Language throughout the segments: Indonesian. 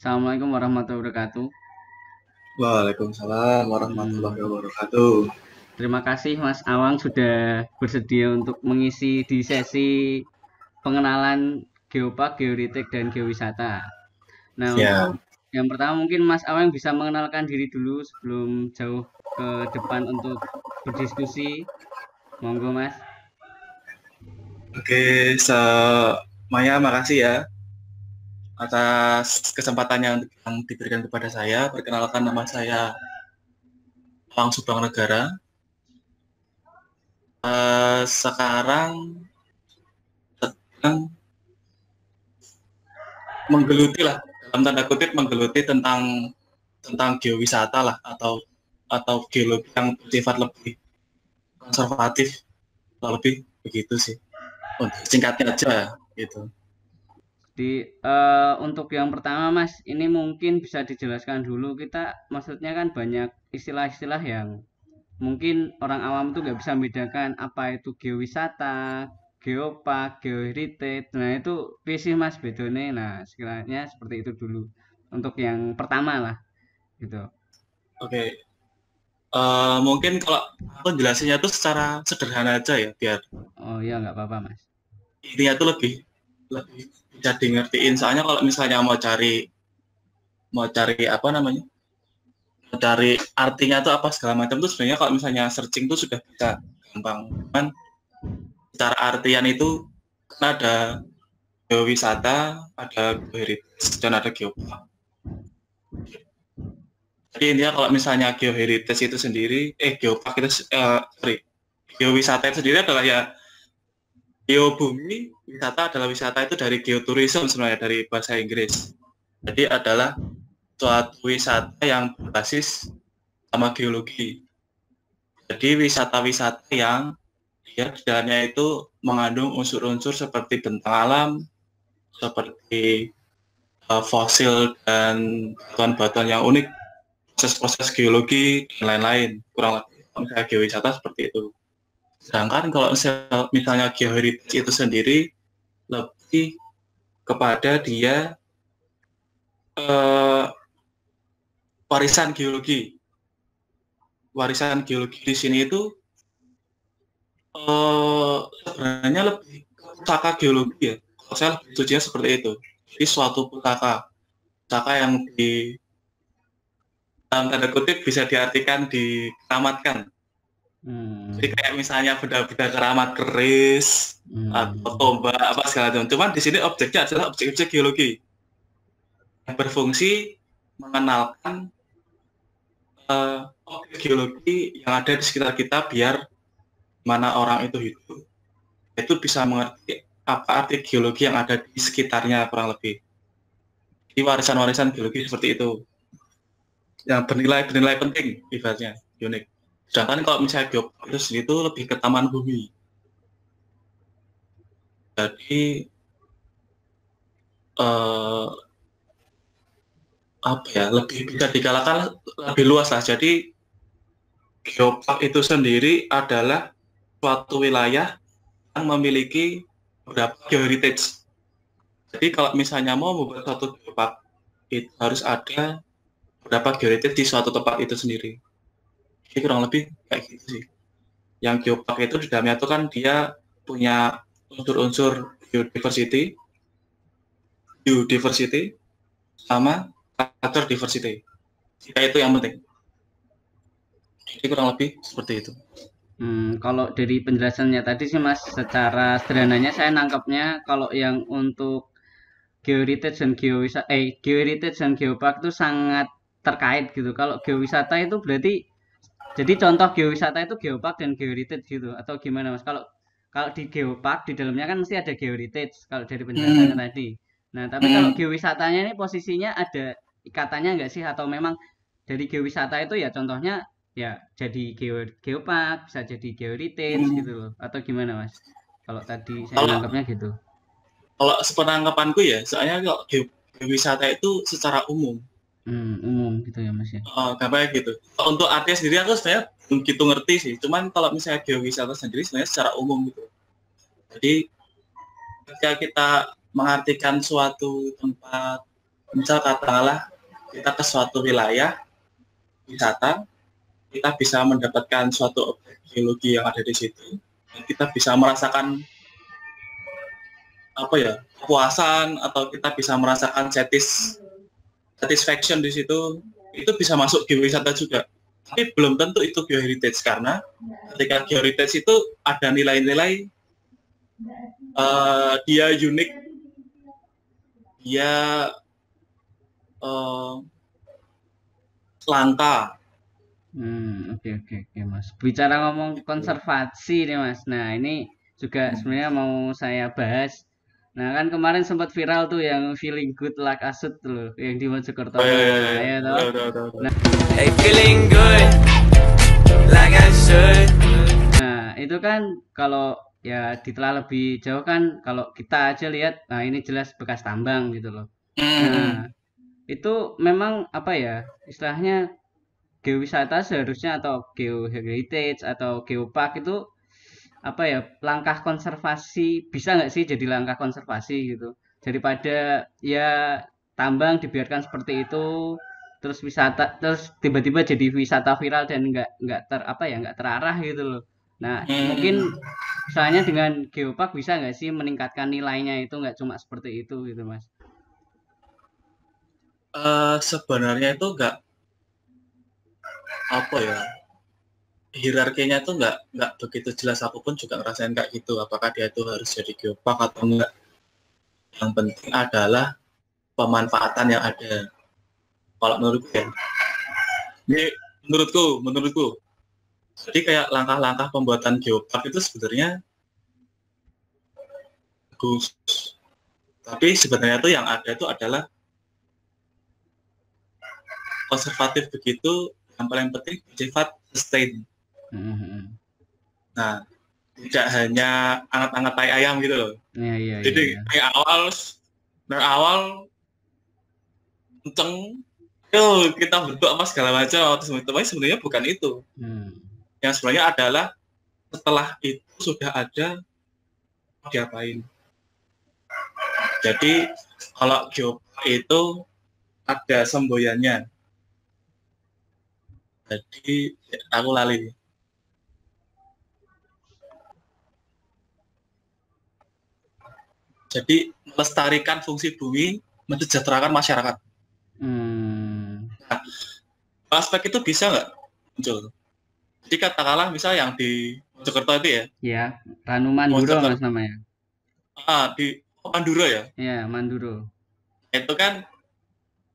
Assalamualaikum warahmatullahi wabarakatuh. Waalaikumsalam warahmatullahi Hmm, wabarakatuh. Terima kasih Mas Awang sudah bersedia untuk mengisi di sesi pengenalan geopark, georitek, dan geowisata. Nah, untuk Ya, yang pertama mungkin Mas Awang bisa mengenalkan diri dulu sebelum jauh ke depan untuk berdiskusi. Monggo Mas. oke, Maya, makasih ya atas kesempatan yang diberikan kepada saya. Perkenalkan, nama saya Pang Subang Negara. Sekarang sedang menggeluti lah, dalam tanda kutip menggeluti tentang geowisata lah, atau geologi yang bersifat lebih konservatif, atau lebih begitu sih. Untuk singkatnya aja gitu. Untuk yang pertama Mas, ini mungkin bisa dijelaskan dulu kita maksudnya kan banyak istilah-istilah yang mungkin orang awam tuh nggak bisa membedakan apa itu geowisata, geopark, geoheritage. Nah itu sih mas bedone. Nah sekiranya seperti itu dulu untuk yang pertama lah gitu. Oke, mungkin kalau aku jelasinnya tuh secara sederhana aja ya, biar Oh iya nggak apa-apa mas. intinya tuh lebih lebih bisa di ngertiin. Soalnya kalau misalnya mau cari apa namanya, mau cari artinya tuh apa segala macam tuh sebenarnya kalau misalnya searching tuh sudah bisa gampang. Cuman secara artian itu kan ada geowisata, ada geoheritage, dan ada geopark. Jadi intinya kalau misalnya geoheritage itu sendiri, geopark itu, sorry, geowisata itu sendiri adalah ya geobumi. Wisata adalah wisata itu dari geoturism sebenarnya, dari bahasa Inggris. Jadi adalah suatu wisata yang berbasis sama geologi. Jadi wisata-wisata yang dia di dalamnya itu mengandung unsur-unsur seperti bentang alam, seperti fosil dan batuan-batuan yang unik, proses-proses geologi dan lain-lain. Kurang lebih misalnya geowisata seperti itu. Sedangkan kalau misalnya geoheritage itu sendiri lebih kepada dia eh, warisan geologi. Warisan geologi di sini itu sebenarnya lebih pusaka geologi ya. Kalau saya lebih setuju seperti itu. Jadi suatu pusaka yang di dalam tanda kutip bisa diartikan dikeramatkan. Jadi Hmm, kayak misalnya benda-benda keramat keris atau hmm, tombak apa segala macam. Cuman di sini objeknya adalah objek-objek geologi yang berfungsi mengenalkan objek geologi yang ada di sekitar kita, biar mana orang itu hidup itu bisa mengerti apa arti geologi yang ada di sekitarnya kurang lebih. Jadi warisan-warisan geologi seperti itu yang bernilai penting ibaratnya, unik. Sedangkan kalau misalnya geopark itu sendiri itu lebih ke taman bumi. Jadi eh, apa ya, lebih bisa digalakan lebih luas lah. Jadi geopark itu sendiri adalah suatu wilayah yang memiliki beberapa geoheritage. Jadi kalau misalnya mau membuat suatu geopark, itu harus ada beberapa geoheritage di suatu tempat itu sendiri. Jadi kurang lebih kayak gitu sih. Yang geopark itu di dalamnya itu kan dia punya unsur-unsur biodiversity sama culture diversity. Jika itu yang penting. Jadi kurang lebih seperti itu. Kalau dari penjelasannya tadi sih mas, secara sederhananya saya nangkapnya kalau yang untuk geoheritage dan geopark itu sangat terkait gitu. Kalau geowisata itu berarti jadi contoh geowisata itu geopark dan geoheritage gitu atau gimana Mas? Kalau kalau di geopark di dalamnya kan mesti ada geoheritage kalau dari penjelasannya Hmm, tadi. Nah, tapi kalau hmm, geowisatanya ini posisinya ada ikatannya nggak sih atau memang dari geowisata itu ya contohnya ya jadi geopark, bisa jadi geoheritage hmm. gitu loh atau gimana Mas? Kalau tadi saya Kalau nangkapnya gitu. kalau sepenangkapanku ya, soalnya kalau geowisata itu secara umum, Umum gitu ya Mas ya. gampang gitu. Kalau untuk artinya sendiri aku sebenarnya belum gitu ngerti sih. Cuman kalau misalnya geowisata sendiri sebenarnya secara umum gitu. Jadi ketika kita mengartikan suatu tempat Misal katakanlah kita ke suatu wilayah wisata, kita bisa mendapatkan suatu objek geologi yang ada di situ, dan kita bisa merasakan apa ya, kepuasan, atau kita bisa merasakan satisfaction di situ, itu bisa masuk geowisata juga. Tapi belum tentu itu geoheritage, karena ketika geoheritage itu ada nilai-nilai dia unik, dia langka. Oke oke oke Mas. Bicara ngomong konservasi nih Mas. Nah, ini juga sebenarnya mau saya bahas. Nah, kan kemarin sempat viral tuh yang feeling good like Asut tuh loh, yang di Mojokerto. Oh, ya, Nah, ya toh. Nah, Hey, feeling good, like I should. nah, itu kan kalau ya ditelah lebih jauh kan kalau kita aja lihat, nah ini jelas bekas tambang gitu loh. Nah, itu memang apa ya, istilahnya geowisata seharusnya atau geoheritage atau geopark itu apa ya, langkah konservasi bisa nggak sih jadi langkah konservasi gitu, daripada ya tambang dibiarkan seperti itu terus wisata terus tiba-tiba jadi wisata viral dan nggak ter apa ya nggak terarah gitu loh. Nah mungkin misalnya dengan geopark bisa nggak sih meningkatkan nilainya itu nggak cuma seperti itu gitu Mas? Sebenarnya itu nggak apa ya, hierarkinya itu nggak begitu jelas. Aku pun juga ngerasain kayak gitu, apakah dia itu harus jadi geopark atau enggak. Yang penting adalah pemanfaatan yang ada. Kalau menurutku ya, ini menurutku jadi kayak langkah-langkah pembuatan geopark itu sebenarnya bagus, tapi sebenarnya itu yang ada itu adalah konservatif begitu, yang paling penting bersifat sustain. Nah, tidak hanya anget-anget tai ayam gitu loh. Iya. Jadi kayak awal kenceng, kita bentuk apa segala macam, tapi sebenarnya bukan itu. Yang sebenarnya adalah setelah itu sudah ada diapain. Jadi kalau geopark itu ada semboyannya. Jadi aku lali. Jadi melestarikan fungsi bumi, mensejahterakan masyarakat. Nah, aspek itu bisa nggak muncul? Jadi katakanlah misal yang di Mojokerto itu ya. Ya, Ranu Manduro Mas namanya. Di Manduro ya? Iya, Manduro. Itu kan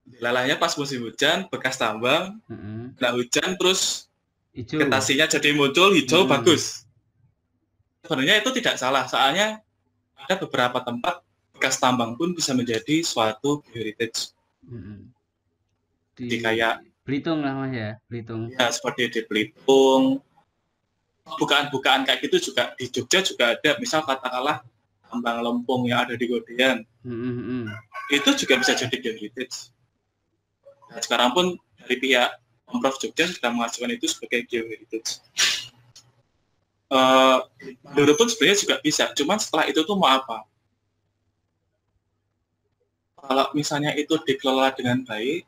wilayahnya pas musim hujan, bekas tambang, kena hujan terus vegetasinya jadi muncul hijau, bagus. Sebenarnya itu tidak salah, soalnya ada beberapa tempat bekas tambang pun bisa menjadi suatu heritage. Di kayak Belitung lah Mas ya, Belitung. Ya, seperti di Belitung. Bukaan-bukaan kayak gitu juga di Jogja juga ada, misal katakanlah tambang lempung yang ada di Godean. Itu juga bisa jadi heritage. Nah, sekarang pun dari pihak Pemprov Jogja sudah mengajukan itu sebagai geoheritage. Menurut pun sebenarnya juga bisa, cuman setelah itu tuh mau apa? Kalau misalnya itu dikelola dengan baik,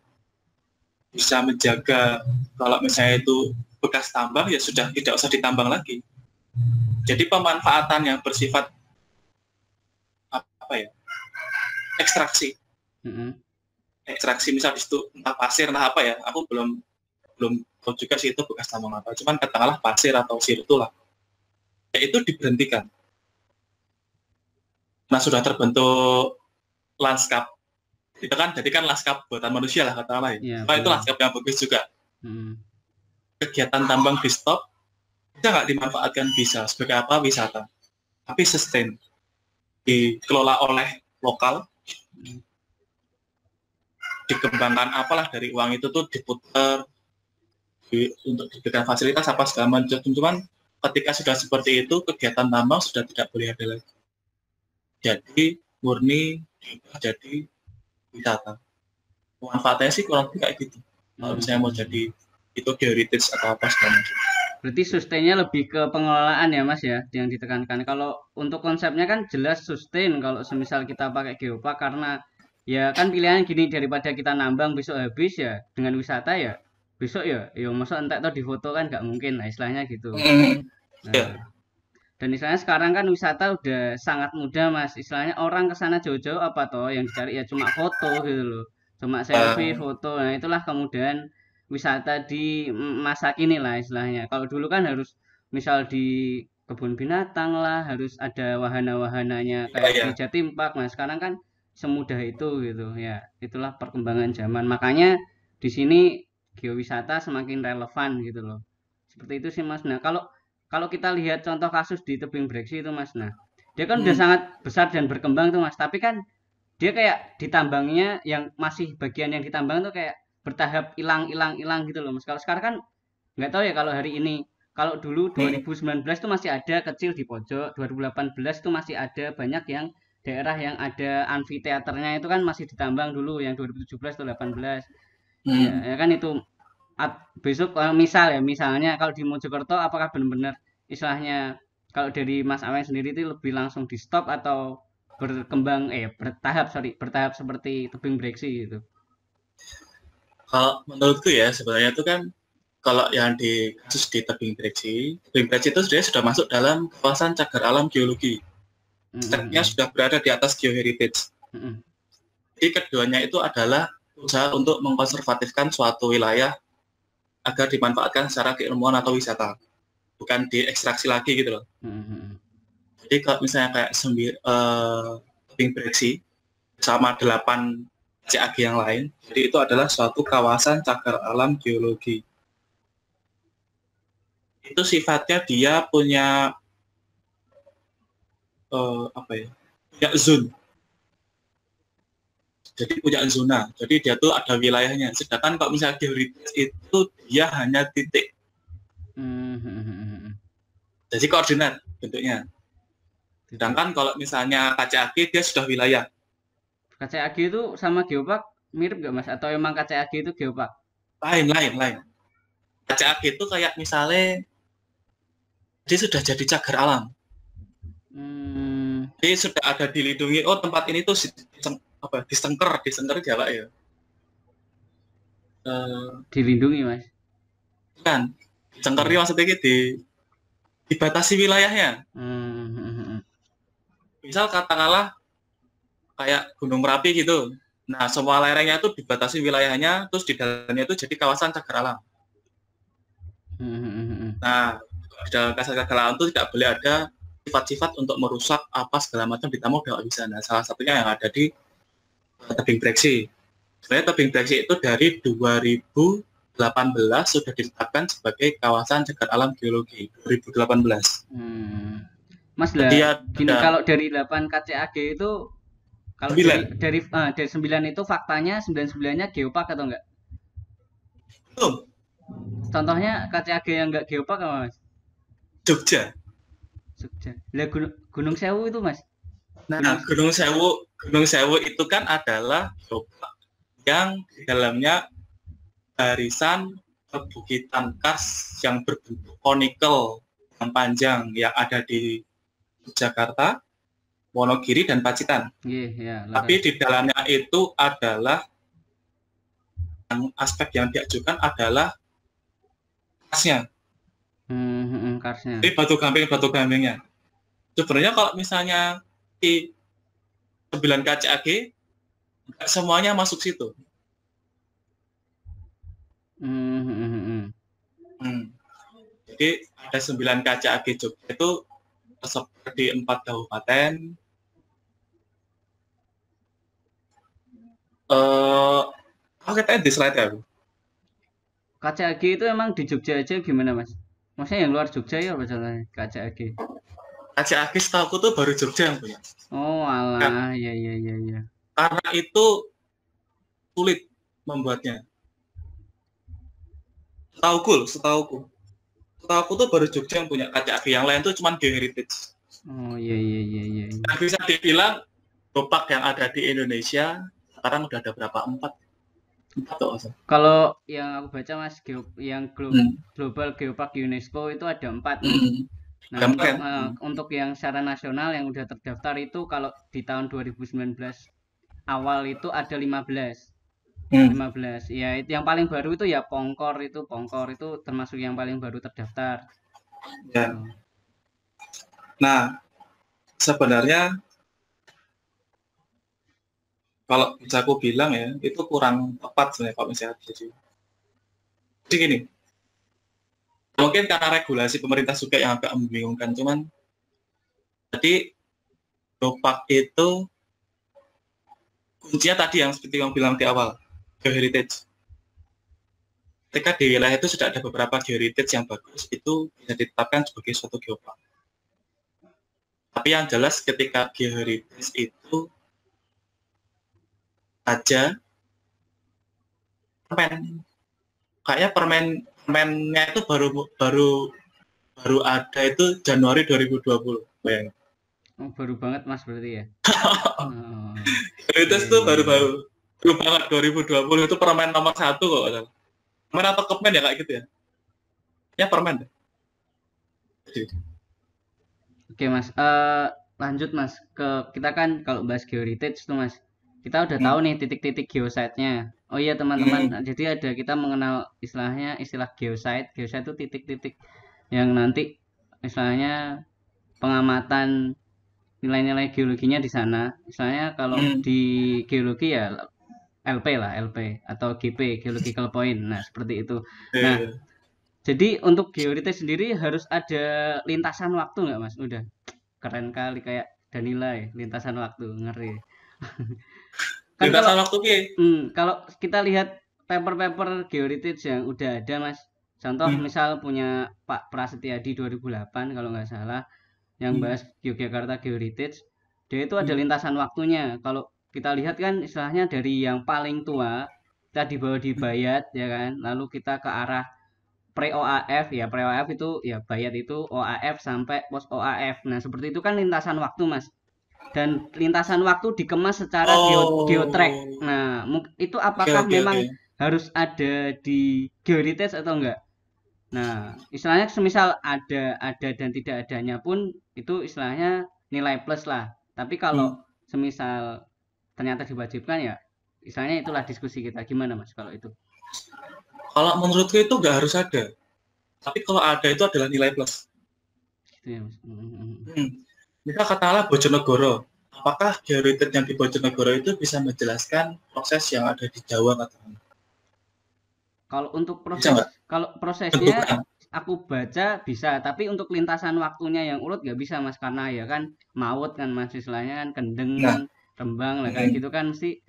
bisa menjaga, kalau misalnya itu bekas tambang ya sudah tidak usah ditambang lagi. Jadi pemanfaatan yang bersifat apa ya, ekstraksi. Ekstraksi misal di situ entah pasir entah apa ya, aku belum tahu juga sih itu bekas tambang apa, cuman katakanlah pasir atau sir itulah, ya itu diberhentikan. Nah sudah terbentuk lanskap itu kan, jadi kan lanskap buatan manusia lah katakanlah ya. Itu lanskap yang bagus juga. Kegiatan tambang di stop, bisa nggak dimanfaatkan? Bisa. Sebagai apa? Wisata, tapi sustain, dikelola oleh lokal, dikembangkan apalah dari uang itu tuh diputar untuk diberikan fasilitas apa segala macam. Cuman ketika sudah seperti itu, kegiatan tambang sudah tidak boleh ada lagi. Jadi murni jadi wisata. Manfaatnya sih kurang lebih kayak gitu. Kalau misalnya mau jadi itu heritage atau apa segala macam. Berarti sustainnya lebih ke pengelolaan ya Mas ya, yang ditekankan. Kalau untuk konsepnya kan jelas sustain kalau semisal kita pakai geopark, karena Ya kan pilihannya gini, daripada kita nambang besok habis ya dengan wisata ya besok ya masa entek toh difoto kan nggak mungkin lah istilahnya gitu. Mm, ya. Nah, dan istilahnya sekarang kan wisata udah sangat mudah Mas. Istilahnya orang ke sana jauh-jauh apa toh yang dicari ya cuma foto gitu loh. Cuma selfie, Eh, foto. Nah, itulah kemudahan wisata di masa kini lah istilahnya. Kalau dulu kan harus misal di kebun binatang lah, harus ada wahana-wahananya ya, kayak di ya. Jatim Park. Nah, sekarang kan semudah itu gitu ya. Itulah perkembangan zaman. Makanya di sini geowisata semakin relevan gitu loh. Seperti itu sih Mas. Nah, kalau kalau kita lihat contoh kasus di tebing Breksi itu Mas, nah dia kan udah Mm, sangat besar dan berkembang tuh Mas, tapi kan dia kayak ditambangnya yang masih bagian yang ditambang tuh kayak bertahap hilang gitu loh Mas. Kalau sekarang kan nggak tahu ya kalau hari ini. Kalau dulu mm. 2019 tuh masih ada kecil di pojok, 2018 tuh masih ada banyak yang daerah yang ada amfiteaternya itu kan masih ditambang dulu yang 2017 atau 18. Ya, Hmm. ya kan itu besok misal ya misalnya kalau di Mojokerto apakah benar-benar istilahnya kalau dari Mas Awen sendiri itu lebih langsung di stop atau berkembang bertahap seperti tebing breksi gitu. Kalau menurutku ya sebenarnya itu kan kalau yang di kasus di tebing Breksi itu sebenarnya sudah masuk dalam kawasan cagar alam geologi. Stepnya Mm-mm. sudah berada di atas geoheritage. Mm-mm. Jadi keduanya itu adalah usaha untuk mengkonservatifkan suatu wilayah agar dimanfaatkan secara keilmuan atau wisata, bukan diekstraksi lagi gitu loh. Mm-mm. Jadi kalau misalnya kayak tebing Breksi sama 8 CAG yang lain, jadi itu adalah suatu kawasan cagar alam geologi. Itu sifatnya dia punya apa ya? Punya zone. Jadi punya zona. Jadi dia tuh ada wilayahnya. Sedangkan kalau misalnya geoheritage itu dia hanya titik. Mm-mm. Jadi koordinat bentuknya. Sedangkan kalau misalnya KCAG dia sudah wilayah. KCAG itu sama geopark mirip gak Mas atau emang KCAG itu geopark? Lain. KCAG itu kayak misalnya dia sudah jadi cagar alam. Hmm, Jadi sudah ada dilindungi. Oh tempat ini tuh disengker Jawa ya. dilindungi Mas. Kan disengker Hmm. ini maksudnya dibatasi wilayahnya. Hmm. Misal katakanlah kayak Gunung Merapi gitu. Nah, semua lerengnya itu dibatasi wilayahnya, terus di dalamnya itu jadi kawasan cagar alam. Hmm. Nah, di dalam kawasan cagar alam itu tidak boleh ada sifat-sifat untuk merusak apa segala macam di tamu udah bisa. Nah, salah satunya yang ada di tebing Breksi. Sebenarnya tebing Breksi itu dari 2018 sudah ditetapkan sebagai kawasan cagar alam geologi 2018. Hmm. Mas Jadi lah gini ada kalau dari 8 KCAG itu kalau 9. dari 9 itu faktanya 99-nya geopark atau enggak? Belum, Contohnya KCAG yang enggak geopark apa Mas? Jogja. Jogja. Lah Gunung Sewu itu Mas. Nah, Gunung Sewu itu kan adalah geopark yang di dalamnya barisan perbukitan kars yang berbentuk konikel yang panjang yang ada di Jakarta, Wonogiri, dan Pacitan. Iya, ya, Tapi di dalamnya itu adalah aspek yang diajukan adalah karsnya. karsnya. Jadi batu gampingnya. Sebenarnya kalau misalnya di 9 KCAG, nggak semuanya masuk situ. Jadi ada 9 KCAG Jogja itu tersebar di 4 kabupaten. Kita di slide ya. KCAG itu emang di Jogja aja gimana Mas? Maksudnya yang luar Jogja ya apa contohnya KCAG? KCAG setahu tuh baru Jogja yang punya. Oh alah, ya. Karena itu sulit membuatnya. Setahuku tuh baru Jogja yang punya KCAG, yang lain tuh cuma geoheritage. Oh iya. Nah, bisa dibilang geopark yang ada di Indonesia sekarang udah ada berapa? 4 tuh. Kalau yang aku baca Mas, Global Geopark UNESCO itu ada 4. Nah untuk yang secara nasional yang udah terdaftar itu kalau di tahun 2019 awal itu ada 15. Hmm, 15. Ya, itu yang paling baru itu ya Pongkor itu. Pongkor itu termasuk yang paling baru terdaftar. ya. Tuh. Nah, sebenarnya kalau bisa aku bilang ya, itu kurang tepat sebenarnya kalau misalnya jadi gini, mungkin karena regulasi pemerintah juga yang agak membingungkan, cuman jadi geopark itu kuncinya tadi yang seperti yang bilang di awal, geoheritage. Ketika di wilayah itu sudah ada beberapa geoheritage yang bagus, itu bisa ditetapkan sebagai suatu geopark. Tapi yang jelas ketika geoheritage itu aja permen, kayaknya permennya itu baru baru baru ada itu Januari 2020. Bayangin. Oh, baru banget Mas berarti ya. Oh, Geoheritage itu baru banget 2020 itu permen nomor 1 kok. Permen atau kemen ya kayak gitu ya? Ya permen. Jadi, oke Mas. Lanjut Mas ke kita kan kalau bahas geoheritage tuh Mas. Kita udah tahu nih titik-titik geosite-nya. Oh iya teman-teman, jadi ada kita mengenal istilah geosite. Geosite itu titik-titik yang nanti istilahnya pengamatan nilai-nilai geologinya di sana. Misalnya kalau di geologi ya LP lah, LP atau GP, Geological Point. Nah, seperti itu. Nah, jadi untuk geoheritage sendiri harus ada lintasan waktu nggak Mas? Udah keren kali kayak Danila ya, lintasan waktu, ngeri. Kan kalau lintasan waktu ki. kalau kita lihat paper-paper geoheritage yang udah ada Mas. Contoh misal punya Pak Prasetyadi 2008 kalau nggak salah yang bahas Yogyakarta Geoheritage, dia itu ada lintasan waktunya. Kalau kita lihat kan istilahnya dari yang paling tua kita dibawa di Bayat ya kan, lalu kita ke arah pre OAF ya, pre OAF itu ya Bayat itu OAF sampai pos OAF. Nah seperti itu kan lintasan waktu Mas, dan lintasan waktu dikemas secara geotrack. Nah itu apakah memang harus ada di geoheritage atau enggak? Nah, istilahnya semisal ada dan tidak adanya pun itu istilahnya nilai plus lah. Tapi kalau semisal ternyata diwajibkan ya, istilahnya itulah diskusi kita. Gimana Mas kalau itu? Kalau menurutku itu nggak harus ada. Tapi kalau ada itu adalah nilai plus. Gitu ya Mas. Misal katakanlah Bojonegoro. Apakah geoheritage yang di Bojonegoro itu bisa menjelaskan proses yang ada di Jawa atau enggak? Kalau untuk prosesnya aku baca bisa, tapi untuk lintasan waktunya yang urut nggak bisa Mas, karena ya kan maut kan Mas, istilahnya kan Kendeng, Rembang lah kayak gitu kan mesti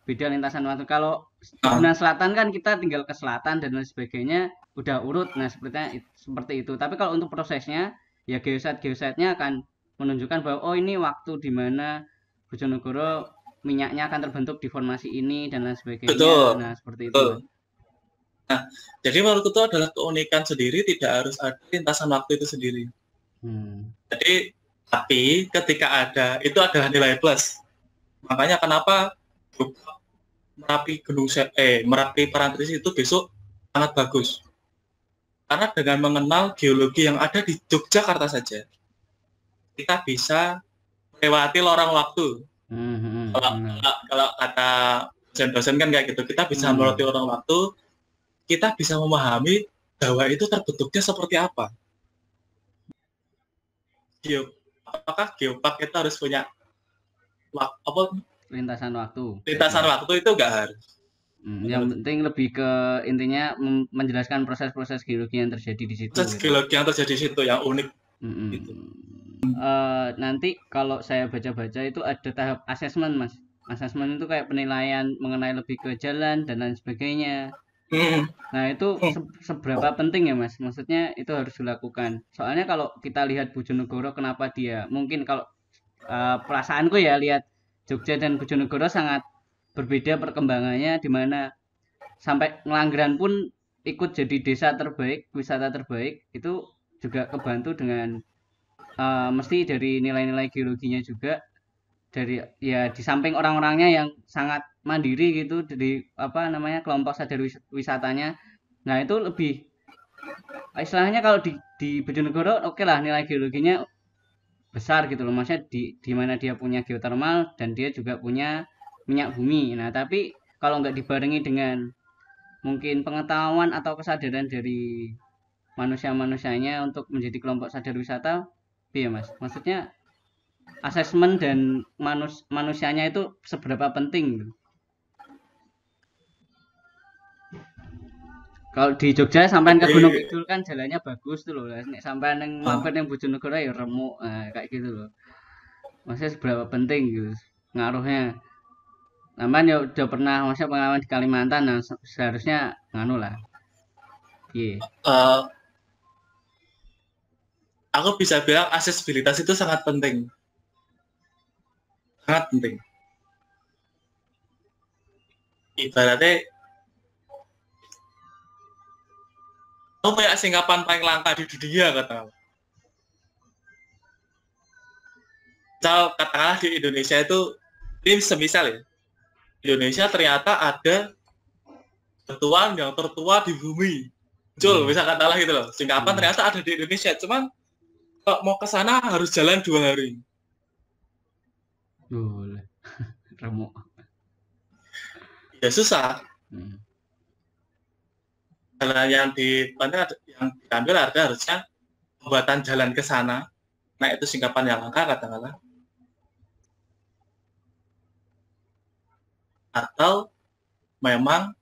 beda lintasan waktu. Kalau Ragunan Selatan kan kita tinggal ke selatan dan lain sebagainya udah urut. Nah, seperti itu. Tapi kalau untuk prosesnya ya geosite-nya akan menunjukkan bahwa oh ini waktu di mana Bojonegoro minyaknya akan terbentuk di formasi ini dan lain sebagainya. Betul. Nah, seperti itu. Nah, jadi menurutku itu adalah keunikan sendiri, tidak harus ada lintasan waktu itu sendiri. Jadi, tapi ketika ada, itu adalah nilai plus. Makanya kenapa Merapi Parantris itu besok sangat bagus. Karena dengan mengenal geologi yang ada di Yogyakarta saja, kita bisa melewati lorong waktu. Kalau kata dosen-dosen kan kayak gitu, kita bisa melewati lorong waktu, kita bisa memahami bahwa itu terbentuknya seperti apa. Apakah geopark itu harus punya lintasan waktu? Lintasan waktu itu nggak harus. Yang penting lebih ke intinya menjelaskan proses-proses geologi yang terjadi di situ. Proses geologi yang terjadi di situ yang unik. Gitu. Nanti kalau saya baca-baca itu ada tahap asesmen Mas. Asesmen itu kayak penilaian mengenai lebih ke jalan dan lain sebagainya. Nah itu seberapa penting ya Mas? Maksudnya itu harus dilakukan. Soalnya kalau kita lihat Bojonegoro, kenapa dia mungkin kalau perasaanku ya lihat Jogja dan Bojonegoro sangat berbeda perkembangannya, di mana sampai Ngelanggeran pun ikut jadi desa terbaik, wisata terbaik, itu juga kebantu dengan mesti dari nilai-nilai geologinya juga, dari ya di samping orang-orangnya yang sangat mandiri gitu, dari kelompok sadar wisatanya. Nah itu lebih istilahnya kalau di Bojonegoro oke lah nilai geologinya besar gitu loh, maksudnya di mana dia punya geothermal dan dia juga punya minyak bumi. Nah, tapi kalau nggak dibarengi dengan mungkin pengetahuan atau kesadaran dari manusia-manusianya untuk menjadi kelompok sadar wisata, iya Mas. Maksudnya asesmen dan manusianya itu seberapa penting gitu. Kalau di Jogja sampean ke Gunung Kidul kan jalannya bagus tuh loh. Nek sampean yang mampir yang Bojonegoro ya remuk, kayak gitu loh. Maksudnya seberapa penting gitu ngaruhnya. Sampean ya udah pernah maksudnya pengalaman di Kalimantan, nah seharusnya nganu lah. Iya. Eh, aku bisa bilang aksesibilitas itu sangat penting. Sangat penting. Ibaratnya kamu kayak singkapan paling langka di dunia katakanlah. Misal katakanlah di Indonesia itu, ini semisal ya, di Indonesia ternyata ada batuan yang tertua di bumi. Muncul, bisa katakanlah gitu loh. Singkapan ternyata ada di Indonesia, cuman kalau mau ke sana harus jalan 2 hari. Boleh. Remuk. Ya susah. Jalan yang diambil ada harusnya pembuatan jalan ke sana. Nah itu singkapan yang langka katakanlah. Atau memang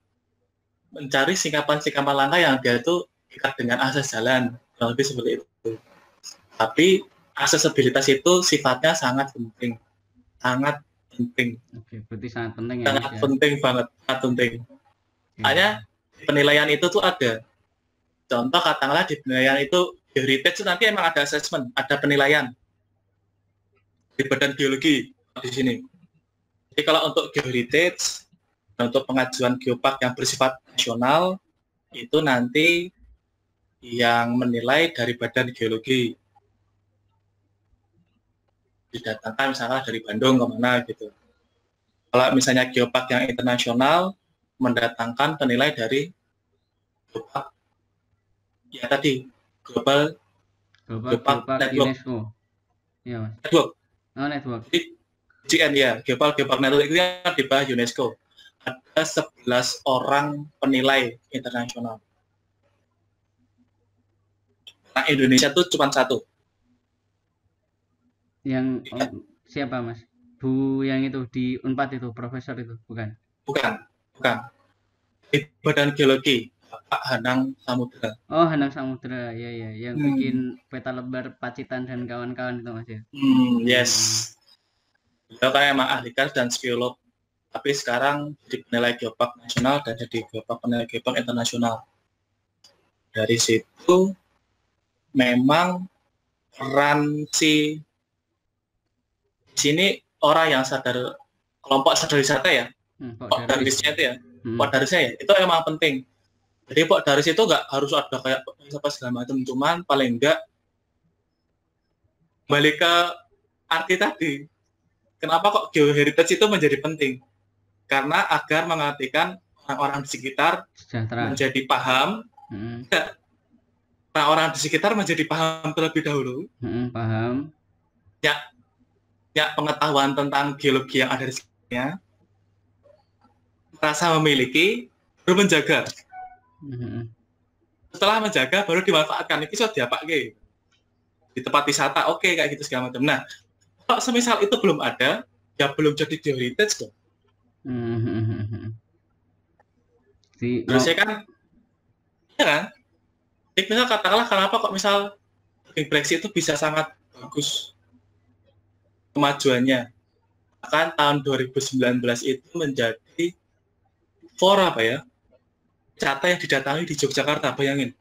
mencari singkapan-singkapan langka yang dia itu dekat dengan akses jalan, lebih seperti itu. Tapi aksesibilitas itu sifatnya sangat penting, sangat penting. Oke, berarti sangat penting ya. Sangat penting banget, sangat penting. Hanya penilaian itu tuh ada. Contoh katakanlah di penilaian itu heritage itu nanti emang ada assessment, ada penilaian di Badan Geologi di sini. Jadi kalau untuk geoheritage, untuk pengajuan geopark yang bersifat nasional, itu nanti yang menilai dari Badan Geologi. Didatangkan misalnya dari Bandung kemana gitu. Kalau misalnya geopark yang internasional, mendatangkan penilai dari geopark, ya tadi, Global Geopark Network. UNESCO. Iya, Mas. Network. Oh, network. Jadi, GN ya, Geopark Network itu yang di bawah UNESCO. Ada 11 orang penilai internasional. Nah, Indonesia tuh cuma 1. Yang siapa Mas? Bu yang itu di Unpad itu, profesor itu, bukan? Bukan. Di Badan Geologi, Pak Hanang Samudra. Oh, Hanang Samudra, ya, yang bikin peta lebar Pacitan dan kawan-kawan itu Mas ya. Yes. Beliau kan emang ahli gas dan geolog. Tapi sekarang jadi penilai geopark nasional dan jadi penilai geopark internasional. Dari situ memang peran di sini orang yang sadar, kelompok sadar wisata ya, Pokdarisnya itu ya, Pokdarisnya ya, itu emang penting. Jadi Pokdaris itu nggak harus ada kayak apa segala macam, cuman paling enggak kembali ke arti tadi. Kenapa kok geoheritage itu menjadi penting? Karena agar mengartikan orang-orang di sekitar menjadi paham, orang-orang di sekitar menjadi paham terlebih dahulu, paham, ya pengetahuan tentang geologi yang ada di sekitarnya, merasa memiliki, baru menjaga. Setelah menjaga, baru dimanfaatkan. Ini sudah diapakai di tempat wisata, oke, kayak gitu segala macam. Nah, kalau semisal itu belum ada, ya belum jadi geoheritage dong. Terusnya kan, ya kan? Jadi misal katakanlah kenapa kok misal Brexit itu bisa sangat bagus kemajuannya. Bahkan tahun 2019 itu menjadi fora apa ya? Wisata yang didatangi di Yogyakarta, bayangin.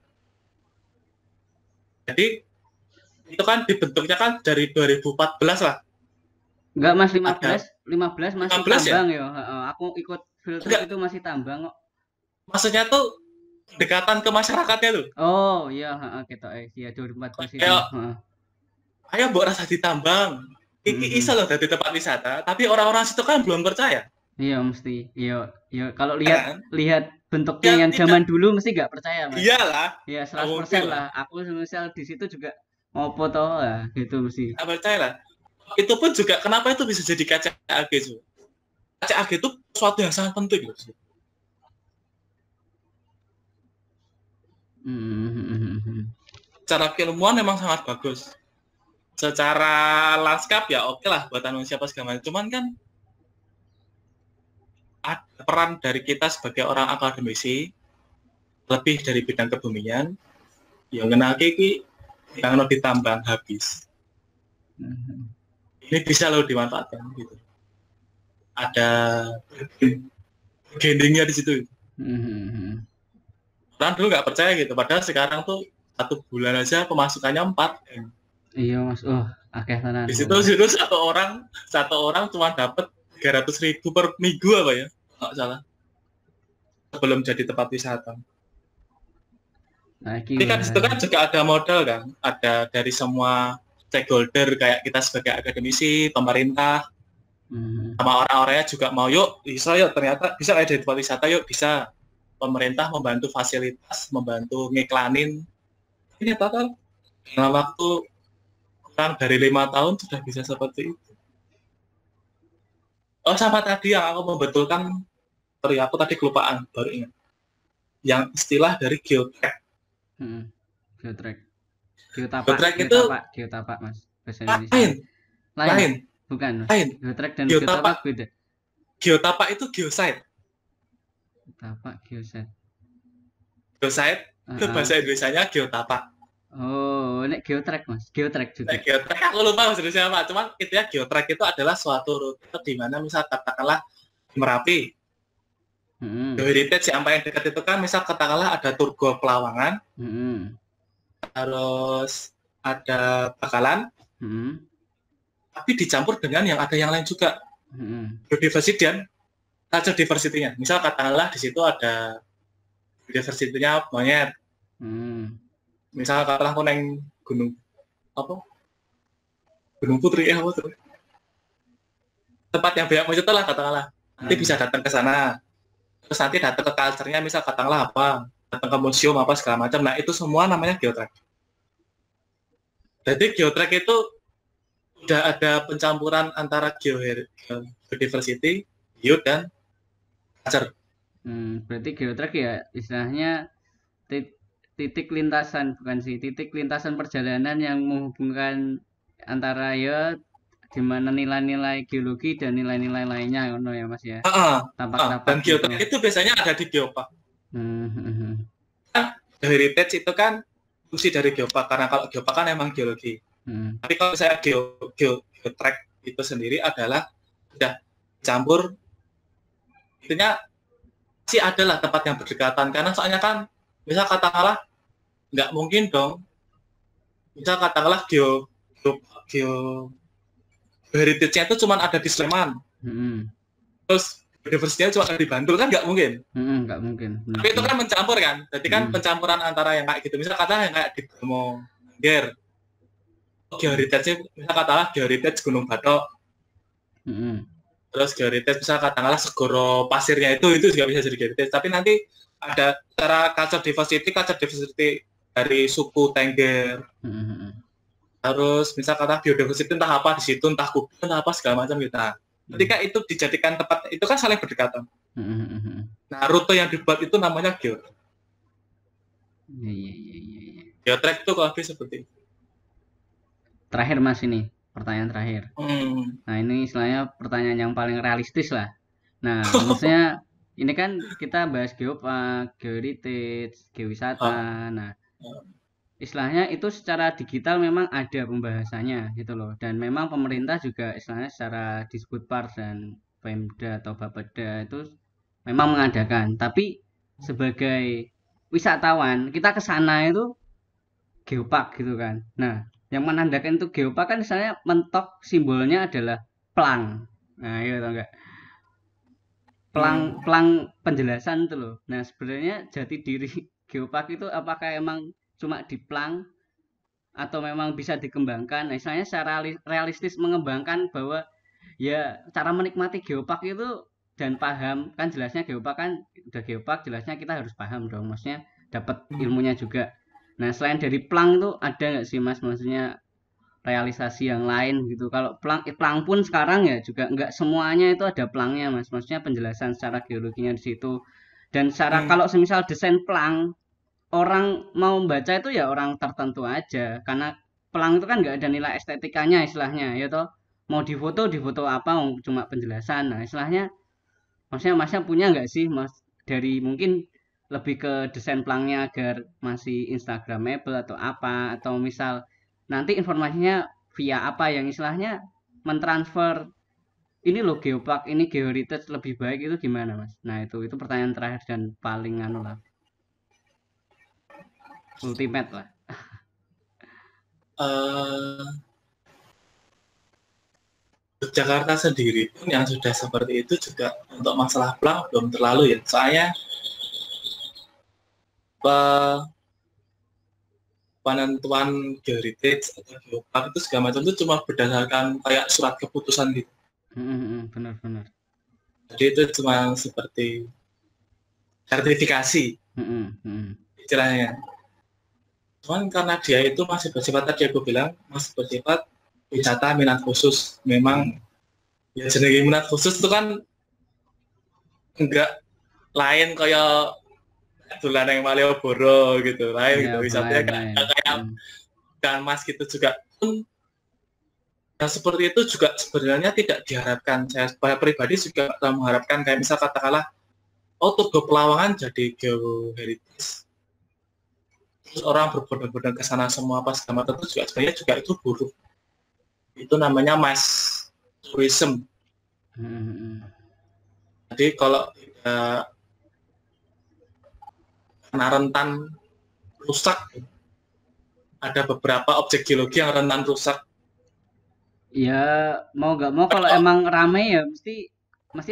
Jadi itu kan dibentuknya kan dari 2014 lah. Enggak Mas, 15 masih 15 tambang ya. Aku ikut filter itu masih tambang kok. Maksudnya tuh pendekatan ke masyarakatnya tuh. Oh iya, kita ya 2014 itu. Ayo mbok rasa ditambang. Iki iso loh dari tempat wisata, tapi orang-orang situ kan belum percaya. Iya mesti. Iya, kalau lihat bentuknya yang zaman dulu mesti nggak percaya Mas. Iyalah. Iya 100% lah. Aku misal di situ juga mau foto lah gitu mesti. Nggak percaya lah. Itu pun juga kenapa itu bisa jadi kaca AG, CAG itu sesuatu yang sangat penting loh. Secara keilmuan memang sangat bagus. Secara lanskap ya oke lah buatan manusia pas segala macam. Cuman kan ada peran dari kita sebagai orang akademisi lebih dari bidang kebumian yang ngenake iki yang ditambang habis. Ini bisa loh dimanfaatkan gitu. Ada gendingnya di situ. Orang dulu nggak percaya gitu, padahal sekarang tuh 1 bulan aja pemasukannya 4 M. Iya mas, akeh tenan. Di situ satu orang cuma dapat 300.000 per minggu apa ya, nggak salah. Sebelum jadi tempat wisata. Nah, Tapi kan itu kan juga ada modal kan, ada dari semua stakeholder kayak kita sebagai akademisi, pemerintah, sama orang-orangnya juga mau yuk ternyata bisa kayak dari tempat wisata yuk bisa. Pemerintah membantu fasilitas, membantu ngiklanin. Ini total dalam waktu kurang dari 5 tahun sudah bisa seperti itu. Oh sama tadi yang aku membetulkan, aku tadi kelupaan baru ingat. Yang istilah dari geotrack. Geotapak itu geotapak mas. Bahasa Indonesia. Lain. Bukan. Mas. Lain. Geotrack dan geotapak beda. Geotapak itu geosite. Geotapak geosite. Geosite itu bahasa Indonesianya geotapak. Oh, ini geotrack mas. Geotrack juga. Geotrack aku lupa bahasa Indonesia apa. Cuman intinya geotrack itu adalah suatu rute di mana misal katakanlah Merapi. Heritage yang paling dekat itu kan misal katakanlah ada Turgo Pelawangan. Terus ada Bakalan. Tapi dicampur dengan yang ada yang lain juga. Biodiversity dan culture diversity-nya. Misal katakanlah di situ ada biodiversity-nya monyet. Misal katakanlah aku neng gunung apa? Gunung Putri apa tuh? Tempat yang banyak monyet lah katakanlah. Nanti bisa datang ke sana. Terus nanti datang ke culture-nya misal katakanlah apa? Datang ke museum apa segala macam. Nah, itu semua namanya geotrack. Jadi geotrack itu udah ada pencampuran antara biodiversity, bio dan culture. Berarti geotrack ya istilahnya titik lintasan, bukan sih, titik lintasan perjalanan yang menghubungkan antara ya di mana nilai-nilai geologi dan nilai-nilai lainnya ya Mas ya. Tapak-tapak dan geotrack itu biasanya ada di geopark. Heritage itu kan fungsi dari geopark karena kalau geopark kan emang geologi. Tapi kalau saya geotrack itu sendiri adalah sudah campur, intinya sih adalah tempat yang berdekatan karena soalnya kan misal katakanlah nggak mungkin dong, misal katakanlah heritage-nya itu cuma ada di Sleman, terus biodiversitasnya cuma ada di Bantul kan nggak mungkin. Nggak mungkin. Tapi itu kan mencampur kan, jadi kan pencampuran antara yang kayak gitu, misal katakanlah yang kayak di Bromo Ger. Geoheritage misal katakanlah geoheritage Gunung Batok. Terus geoheritage misal katakanlah segoro pasirnya itu juga bisa jadi geoheritage. Tapi nanti ada cara culture diversity dari suku Tengger. Terus misal kata biodiversity entah apa di situ, entah kubu, entah apa segala macam gitu. Nah, ketika itu dijadikan tempat itu kan saling berdekatan. Nah, rute yang dibuat itu namanya geotrack. Geotrack itu kalau seperti itu. Terakhir Mas, ini pertanyaan terakhir. Nah, ini istilahnya pertanyaan yang paling realistis lah. Nah, maksudnya ini kan kita bahas geopark, geoheritage, geowisata. Nah, istilahnya itu secara digital memang ada pembahasannya gitu loh. Dan memang pemerintah juga istilahnya secara Disbudpar dan Pemda atau Bapeda itu memang mengadakan. Tapi sebagai wisatawan kita ke sana itu geopark gitu kan. Nah, yang menandakan itu geopark kan misalnya mentok simbolnya adalah pelang. Nah, iya atau enggak? Pelang penjelasan itu loh. Nah, sebenarnya jati diri geopark itu apakah emang cuma di pelang atau memang bisa dikembangkan? Nah, misalnya secara realistis mengembangkan bahwa ya cara menikmati geopark itu dan paham kan jelasnya geopark kan udah geopark jelasnya kita harus paham dong. Maksudnya dapat ilmunya juga. Nah, selain dari pelang itu ada nggak sih Mas maksudnya realisasi yang lain gitu. Kalau plang pun sekarang ya juga nggak semuanya itu ada plangnya mas, maksudnya penjelasan secara geologinya di situ. Dan secara Hmm. kalau semisal desain plang orang mau membaca itu ya orang tertentu aja, karena pelang itu kan nggak ada nilai estetikanya istilahnya ya toh, mau difoto apa cuma penjelasan. Nah istilahnya maksudnya masnya punya nggak sih mas, dari mungkin lebih ke desain pelangnya agar masih instagramable atau apa, atau misal nanti informasinya via apa yang istilahnya mentransfer ini loh geopark ini geoheritage lebih baik, itu gimana mas? Nah itu pertanyaan terakhir dan paling anu lah, ultimate lah. Eh, Jakarta sendiri pun yang sudah seperti itu juga untuk masalah plang belum terlalu ya. Soalnya penentuan geoheritage atau geopark itu segala macam itu cuma berdasarkan kayak surat keputusan gitu. Benar-benar. Jadi itu cuma seperti sertifikasi istilahnya. Cuman karena dia itu masih bersifat, tadi aku bilang masih bersifat wisata minat khusus. Memang ya jenis minat khusus itu kan enggak lain kayak tulan yang Malioboro gitu, lain Ya, gitu. Wisatanya kayak kan mas gitu juga. Yang seperti itu juga sebenarnya tidak diharapkan. Saya pribadi juga mengharapkan kayak misal katakanlah, oh Tugu Pelawangan jadi geoheritage. Terus orang berbondong-bondong ke sana semua apa segala macam, itu juga sebenarnya juga itu buruk. Itu namanya mass tourism. Jadi kalau karena rentan rusak, ada beberapa objek geologi yang rentan rusak. Ya mau nggak mau kalau emang rame ya mesti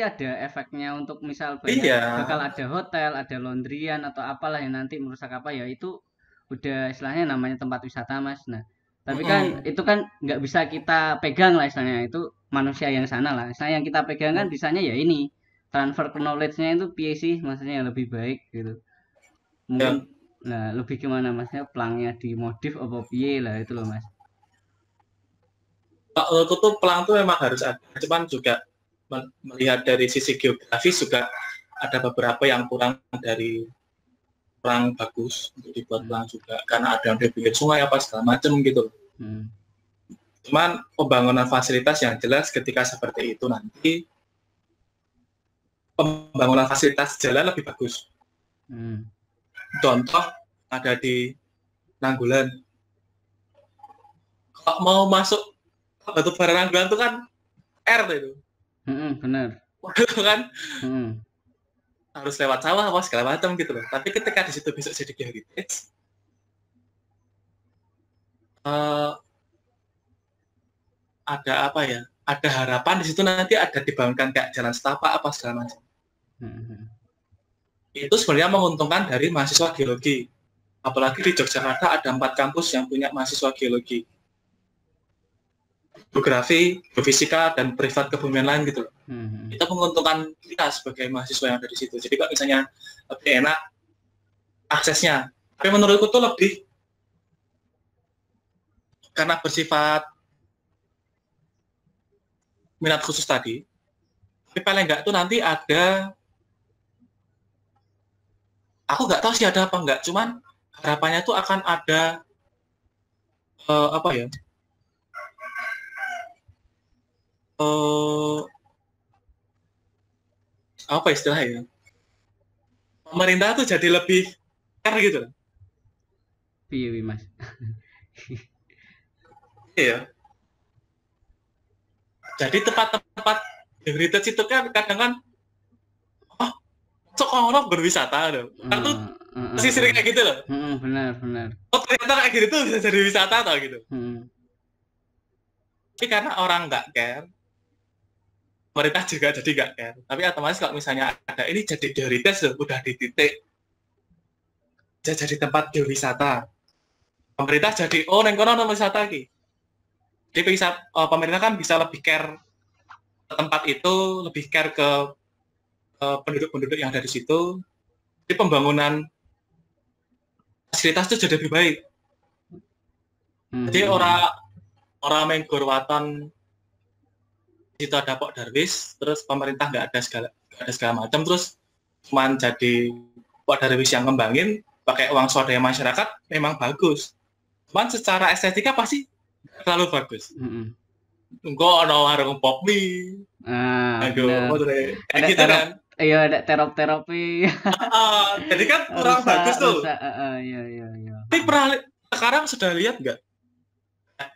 ada efeknya, untuk misal banyak bakal ada hotel, ada laundryan atau apalah yang nanti merusak apa ya, itu udah istilahnya namanya tempat wisata mas. Nah tapi kan itu kan nggak bisa kita pegang lah istilahnya, itu manusia yang sana lah. Istilahnya yang kita pegang kan bisanya ya ini transfer knowledge-nya itu piye sih maksudnya yang lebih baik gitu. Mungkin nah lebih gimana masnya, pelangnya dimodif apa piye lah itu loh mas. Menurutku tuh pelang tuh memang harus ada, cuman juga melihat dari sisi geografis juga ada beberapa yang kurang bagus untuk dibuat pelang juga, karena ada yang di pinggir sungai apa segala macam gitu. Cuman pembangunan fasilitas yang jelas ketika seperti itu nanti pembangunan fasilitas jalan lebih bagus. Contoh ada di Nanggulan. Kalau mau masuk batu bara Nanggulan itu kan R itu. Benar. Kan? Harus lewat sawah apa segala macam gitu loh. Tapi ketika di situ besok jadi geoheritage, ada apa ya? Ada harapan di situ nanti ada dibangunkan kayak jalan setapak apa segala macam. Itu sebenarnya menguntungkan dari mahasiswa geologi. Apalagi di Yogyakarta ada 4 kampus yang punya mahasiswa geologi, geografi, geofisika, dan privat kebumian lain gitu. Itu menguntungkan kita sebagai mahasiswa yang ada di situ. Jadi kalau misalnya lebih enak aksesnya. Tapi menurutku tuh lebih karena bersifat minat khusus tadi. Tapi paling enggak tuh nanti ada, aku nggak tahu sih ada apa enggak, cuman harapannya tuh akan ada apa ya? Apa istilahnya? Pemerintah tuh jadi lebih care gitu. Iya, Mas. Iya. Jadi tempat-tempat heritage itu kan kadang kan, sok orang berwisata loh. Kan tuh masih sering kayak gitu loh. Benar. Oh ternyata kayak gitu tuh bisa jadi wisata atau gitu. Tapi karena orang nggak care, pemerintah juga jadi nggak care. Tapi otomatis kalau misalnya ada ini jadi heritage loh, udah di titik jadi tempat geowisata. Pemerintah jadi neng-kono wisata lagi. Jadi pemerintah kan bisa lebih care ke tempat itu, lebih care ke penduduk-penduduk yang ada di situ. Jadi pembangunan fasilitas itu jadi lebih baik. Jadi orang orang menggur waton situ ada Pak Darwis, terus pemerintah nggak ada segala macam, terus cuman jadi Pak Darwis yang ngembangin pakai uang swadaya masyarakat memang bagus. Cuman secara estetika pasti nggak terlalu bagus. Enggak ada warung pop mie. Kayak gitu kan. Iya, ada terop-teropi. Jadi kan kurang bagus tuh. Iya. Tapi sekarang sudah lihat nggak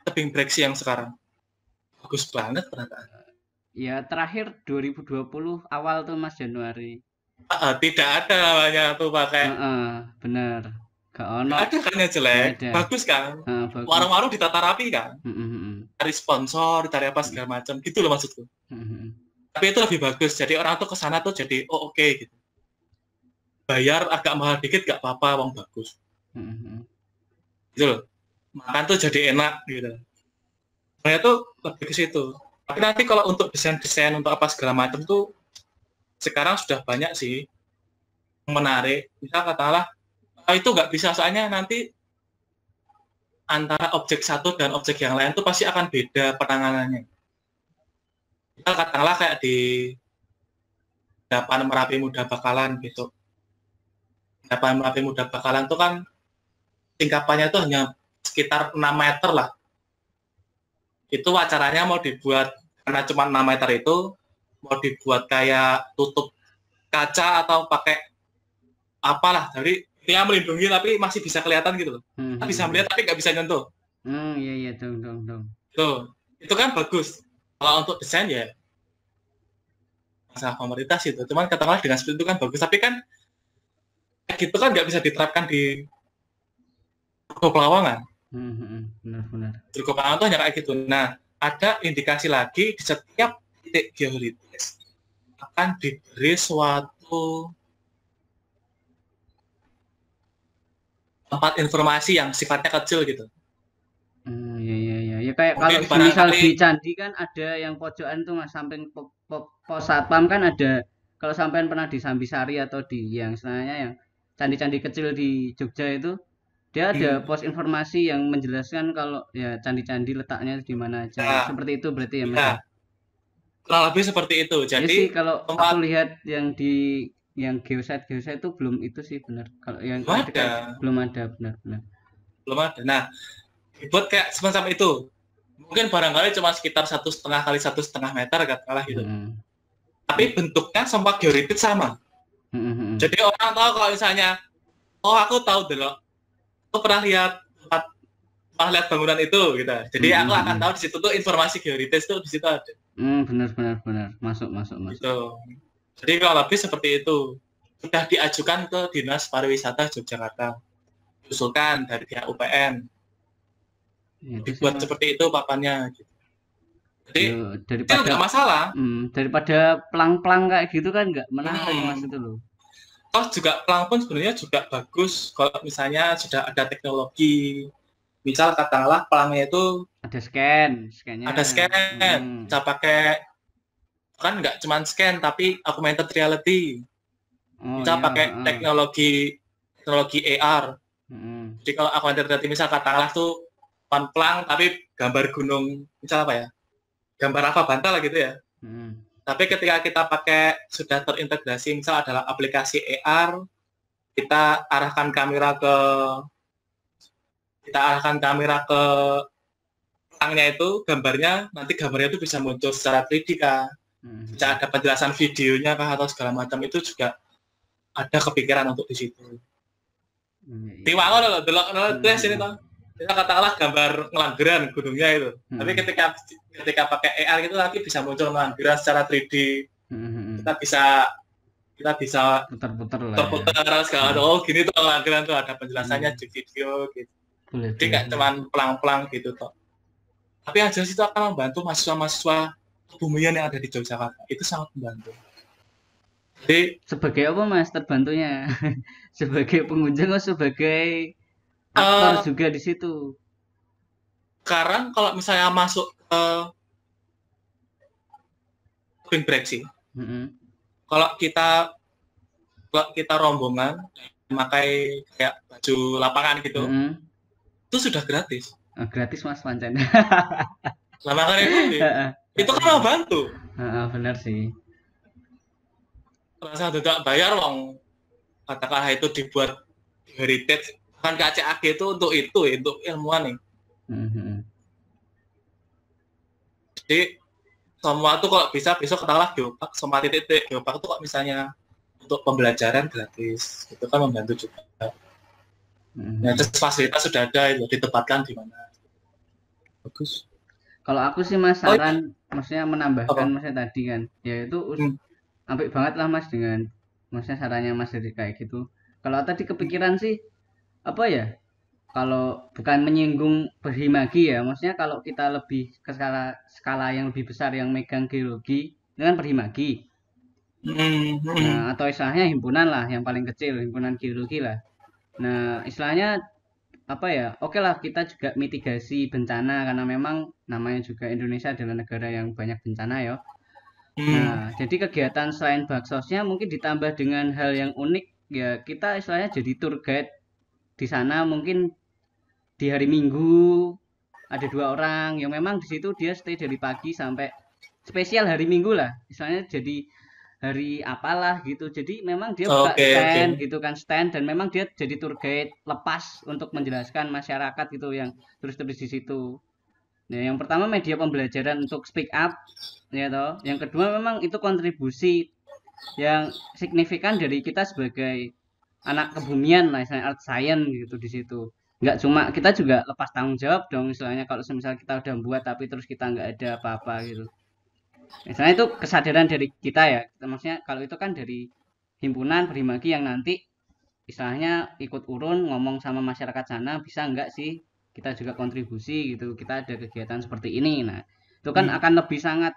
tebing breksi yang sekarang? Bagus banget ternyata. Ya, terakhir 2020 awal tuh Mas, Januari. Tidak ada namanya tuh pakai. Bener. Gak ono. Ada kan yang jelek. Bagus kan? Bagus. Warung-warung ditata rapi kan? Cari sponsor, cari apa segala macam. Gitu loh maksudku. Tapi itu lebih bagus. Jadi orang tuh kesana tuh jadi oke gitu. Bayar agak mahal dikit gak apa-apa, wong bagus. Gitu loh. Makan tuh jadi enak gitu. Saya tuh lebih ke situ. Tapi nanti kalau untuk desain-desain untuk apa segala macam tuh sekarang sudah banyak sih menarik. Misal katakanlah itu nggak bisa, soalnya nanti antara objek satu dan objek yang lain tuh pasti akan beda penanganannya. Misal katakanlah kayak di Endapan Merapi Muda Bakalan gitu. Endapan Merapi Muda Bakalan tuh kan tingkapannya tuh hanya sekitar 6 meter lah. Itu acaranya mau dibuat karena cuma 6 meter itu mau dibuat kayak tutup kaca atau pakai apalah, jadi dia melindungi tapi masih bisa kelihatan gitu loh. Kita bisa melihat tapi nggak bisa nyentuh. Iya dong. Tuh, itu kan bagus. Kalau untuk desain ya masalah komunitas itu. Cuman katakanlah dengan seperti itu kan bagus, tapi kan gitu kan nggak bisa diterapkan di Pelawangan. Benar. Cukup Pelawangan tuh hanya kayak gitu. Nah, ada indikasi lagi di setiap titik geolitis akan diberi suatu tempat informasi yang sifatnya kecil gitu. Iya. Ya kayak mungkin kalau misal di candi kan ada yang pojokan tuh Mas, samping pos satpam kan ada. Kalau sampean pernah di Sambisari atau di yang sebenarnya yang candi-candi kecil di Jogja itu, dia ada pos informasi yang menjelaskan kalau ya candi-candi letaknya di mana aja. Seperti itu berarti ya Mas. Kurang lebih seperti itu. Jadi ya sih, kalau aku lihat yang di yang geosite itu belum itu sih benar. Kalau yang belum ada benar. Belum ada. Nah, dibuat kayak semacam itu. Mungkin barangkali cuma sekitar 1,5 kali 1,5 meter katakanlah gitu. Tapi bentuknya semua geolitis sama. Jadi orang tahu kalau misalnya, aku tahu dulu. Aku pernah lihat bangunan itu gitu. Jadi aku akan tahu di situ tuh informasi geolitis tuh di situ ada. Benar. Masuk. Gitu. Jadi kalau lebih seperti itu. Sudah diajukan ke Dinas Pariwisata Yogyakarta. Usulkan dari pihak UPN. Dibuat seperti itu papannya gitu. Jadi daripada itu nggak masalah. Daripada pelang-pelang kayak gitu kan nggak menarik Mas itu loh. Oh, juga pelang pun sebenarnya juga bagus kalau misalnya sudah ada teknologi. Misal katakanlah pelangnya itu ada scan-nya. Ada scan. Bisa pakai kan nggak cuma scan tapi augmented reality. Bisa pakai teknologi AR. Jadi kalau augmented reality misal katakanlah tuh pelang tapi gambar gunung, misal apa ya? Gambar apa bantal gitu ya. Tapi ketika kita pakai sudah terintegrasi, misal adalah aplikasi AR, kita arahkan kamera ke pelangnya itu, nanti gambarnya itu bisa muncul secara 3D kah, bisa ada penjelasan videonya kah atau segala macam, itu juga ada kepikiran untuk di situ. Tiwangon loh, delok sini toh. Kita katakanlah gambar ngelanggeran gunungnya itu. Tapi ketika pakai AR itu nanti bisa muncul ngelanggeran secara 3D. Kita bisa putar-putar segala. Oh gini tuh ngelanggeran tuh ada penjelasannya di video gitu. Jadi nggak cuma pelang-pelang gitu toh. Tapi yang jelas itu akan membantu mahasiswa kebumian yang ada di Yogyakarta. Itu sangat membantu. Jadi sebagai apa Mas terbantunya? Sebagai pengunjung atau sebagai aktor juga di situ? Sekarang kalau misalnya masuk ke tebing breksi, kalau kita rombongan memakai kayak baju lapangan gitu, itu sudah gratis. Gratis Mas pancen. Lah makanya itu kan mau bantu. Bener sih. Rasa tidak bayar wong katakanlah itu dibuat heritage kan KCAG itu untuk ilmuwan nih. Jadi semua tuh kalau bisa besok katakanlah geopark semua titik geopark itu kok misalnya untuk pembelajaran gratis itu kan membantu juga. Nah, terus fasilitas sudah ada itu ditempatkan di mana. Bagus. Kalau aku sih Mas saran maksudnya menambahkan maksudnya tadi kan ya itu apik banget lah Mas dengan maksudnya sarannya Mas dari kayak gitu. Kalau tadi kepikiran sih apa ya? Kalau bukan menyinggung Perhimagi ya, maksudnya kalau kita lebih ke skala yang lebih besar yang megang geologi itu kan Perhimagi. Nah, atau istilahnya himpunan lah yang paling kecil, himpunan geologi lah. Nah, istilahnya apa ya? Oke lah kita juga mitigasi bencana karena memang namanya juga Indonesia adalah negara yang banyak bencana ya. Nah, jadi kegiatan selain baksosnya mungkin ditambah dengan hal yang unik ya kita istilahnya jadi tour guide di sana mungkin di hari Minggu ada 2 orang yang memang di situ dia stay dari pagi sampai spesial hari Minggu lah istilahnya jadi hari apalah gitu jadi memang dia buka stand gitu kan stand dan memang dia jadi tour guide lepas untuk menjelaskan masyarakat gitu yang turis-turis di situ. Nah, yang pertama media pembelajaran untuk speak up ya toh. Yang kedua memang itu kontribusi yang signifikan dari kita sebagai anak kebumian lah istilahnya art science gitu di situ. Nggak cuma kita juga lepas tanggung jawab dong istilahnya kalau misalnya kita udah buat tapi terus kita nggak ada apa-apa gitu. Misalnya itu kesadaran dari kita ya. Maksudnya kalau itu kan dari himpunan Perhimagi yang nanti istilahnya ikut urun ngomong sama masyarakat sana bisa nggak sih kita juga kontribusi gitu. Kita ada kegiatan seperti ini. Nah, itu kan akan lebih sangat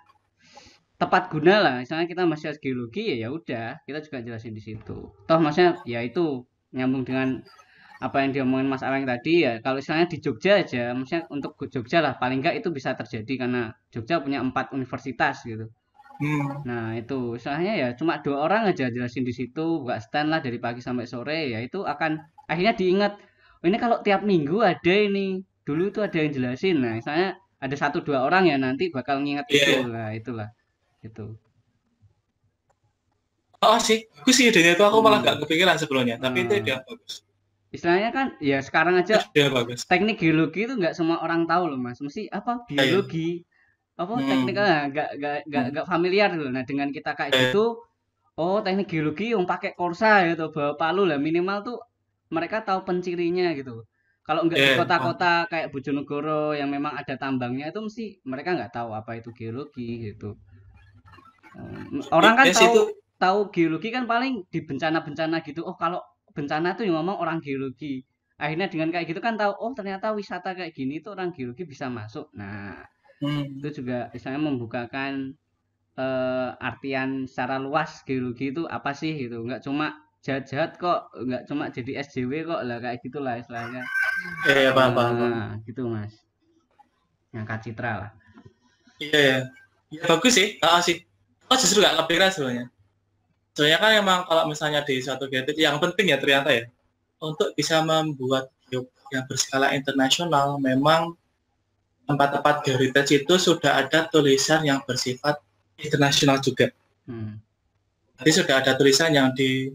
tepat guna lah. Misalnya kita masih geologi ya udah kita juga jelasin di situ. Toh maksudnya ya itu nyambung dengan apa yang diomongin Mas Aweng tadi ya kalau misalnya di Jogja aja maksudnya untuk Jogja lah paling enggak itu bisa terjadi karena Jogja punya 4 universitas gitu. Nah itu misalnya ya cuma 2 orang aja jelasin di situ buka stand lah dari pagi sampai sore ya itu akan akhirnya diingat oh, ini kalau tiap minggu ada ini dulu itu ada yang jelasin. Nah misalnya ada 1-2 orang ya nanti bakal nginget itu lah itulah gitu. Oh sih, aku sih idenya itu aku malah nggak kepikiran sebelumnya, tapi itu dia bagus. Istilahnya kan ya sekarang aja teknik geologi itu nggak semua orang tahu loh Mas mesti apa biologi apa tekniknya nggak familiar loh. Nah dengan kita kayak gitu oh teknik geologi yang pakai korsa gitu bawa palu lah minimal tuh mereka tahu pencirinya gitu. Kalau nggak di kota-kota kayak Bojonegoro yang memang ada tambangnya itu mesti mereka nggak tahu apa itu geologi gitu. Orang kan tahu geologi kan paling di bencana-bencana gitu. Oh kalau bencana tuh yang ngomong orang geologi. Akhirnya dengan kayak gitu kan tahu oh ternyata wisata kayak gini tuh orang geologi bisa masuk. Nah, itu juga misalnya membukakan artian secara luas geologi itu apa sih gitu. Enggak cuma jahat-jahat kok, enggak cuma jadi SJW kok lah kayak gitulah istilahnya. Iya, paham. Nah, gitu Mas. Ngangkat citra lah. Iya. Ya bagus sih. Sih. Oh justru nggak kepikiran sebenarnya. Soalnya kan emang kalau misalnya di suatu gadget yang penting ya ternyata ya untuk bisa membuat yang berskala internasional memang tempat-tempat heritage itu sudah ada tulisan yang bersifat internasional juga. Jadi sudah ada tulisan yang di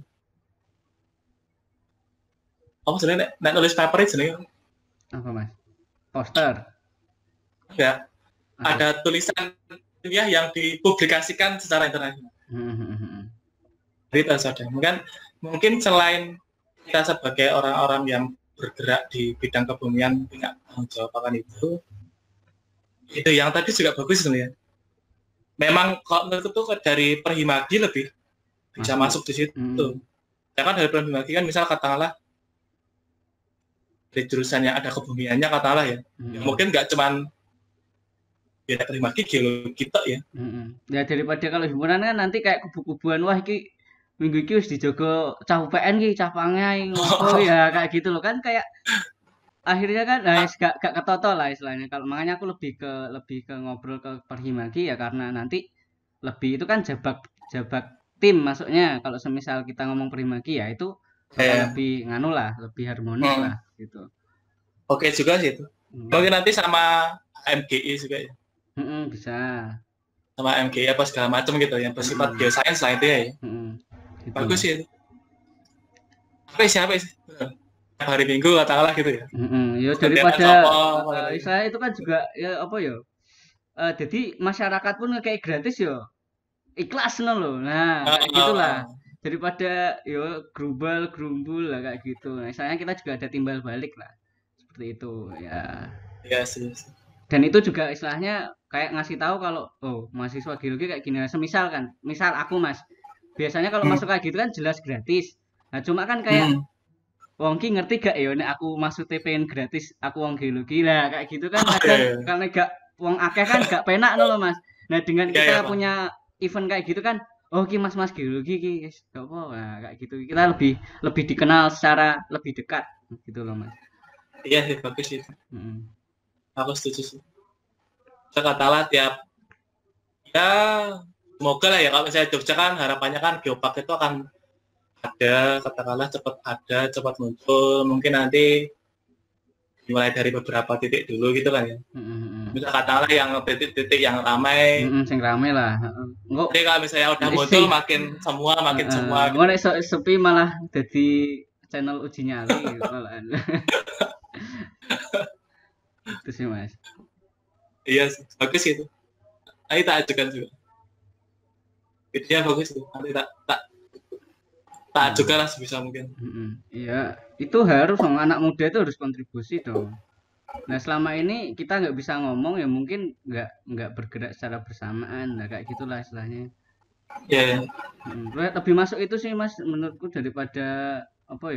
sebenarnya nulis paper itu sebenarnya apa Mas? Poster. Ya. Ada tulisan ya yang dipublikasikan secara internasional. Jadi ada mungkin selain kita sebagai orang-orang yang bergerak di bidang kebumian punya tanggung jawab akan itu yang tadi juga bagus sebenarnya. Memang kalau menurutku dari Perhimagi lebih bisa masuk di situ. Ya kan dari Perhimagi kan misal katakanlah dari jurusan yang ada kebumiannya katakanlah ya, mungkin nggak cuman ya Perhimagi geologi kita ya. Ya daripada kalau himpunan kan nanti kayak kubu-kubuan wah iki minggu iki wis dijogo cah UPN ki cah pangai ngopo ya kayak gitu loh kan kayak akhirnya kan gak ketoto lah istilahnya. Kalau makanya aku lebih ke ngobrol ke Perhimagi ya karena nanti lebih itu kan jabat tim masuknya. Kalau semisal kita ngomong Perhimagi ya itu lebih nganu lah, lebih harmonis lah gitu. Oke juga sih itu. Mungkin nanti sama MGI juga ya. Bisa. Sama MGI apa segala macam gitu yang bersifat geoscience lah itu ya. Gitu. Bagus sih itu. Apa sih? Hari Minggu katakanlah gitu ya. Ya daripada saya itu kan juga ya apa ya? Jadi masyarakat pun kayak gratis ya. Ikhlas loh. Nah, kayak gitulah. Daripada yo gerumbul lah kayak gitu. Nah, misalnya kita juga ada timbal balik lah. Seperti itu ya. Iya sih. Dan itu juga istilahnya kayak ngasih tahu kalau mahasiswa geologi kayak gini. Semisal kan, misal aku Mas. Biasanya kalau masuk kayak gitu kan jelas gratis. Nah, cuma kan kayak wong ki ngerti gak ya nek aku maksudnya pengen gratis aku wong geologi lah kayak gitu kan kadang karena gak wong akeh kan gak penak loh Mas. Nah, dengan kita punya event kayak gitu kan ki mas geologi ki gak apa nah, kayak gitu kita lebih dikenal secara lebih dekat gitu loh Mas. Iya sih bagus itu. Aku setuju sih. Katakanlah tiap ya semoga lah ya kalau misalnya Jogja kan harapannya kan geopark itu akan ada katakanlah cepat muncul mungkin nanti mulai dari beberapa titik dulu gitu kan ya. Bisa katakanlah yang titik-titik yang ramai. Sing ramai lah. Jadi kalau misalnya udah muncul makin semua. Gitu. Nek sepi malah jadi channel uji nyali malahan. Itu sih Mas. Iya bagus itu. Nanti tak ajukan juga. Videonya bagus tuh. Nanti tak ajukan lah sebisa mungkin. Iya, itu harus dong anak muda itu harus kontribusi dong. Nah selama ini kita nggak bisa ngomong ya mungkin nggak bergerak secara bersamaan, nah kayak gitulah istilahnya. Iya. Lebih masuk itu sih Mas menurutku daripada apa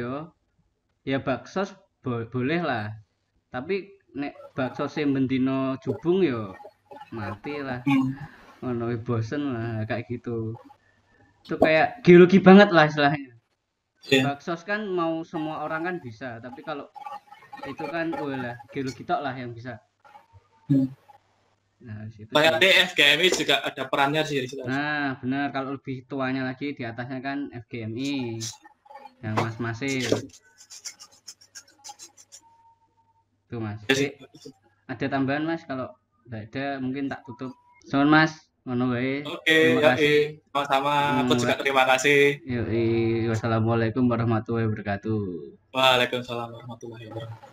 ya baksos boleh lah. Tapi nek bakso sing bendino jubung yo mati lah. Ngono bosen lah kayak gitu. Itu kayak geologi banget lah istilahnya. Baksos kan mau semua orang kan bisa, tapi kalau itu kan lah geologi tok lah yang bisa. Nah, situ. Nanti FGMI juga ada perannya sih. Nah, benar kalau lebih tuanya lagi di atasnya kan FGMI. Yang Mas Masil. Tuh Mas. Jadi, ada tambahan Mas kalau enggak ada mungkin tak tutup. Soal Mas, ngono wae. Oke, sama-sama. Aku juga terima kasih. Wassalamualaikum warahmatullahi wabarakatuh. Waalaikumsalam warahmatullahi wabarakatuh.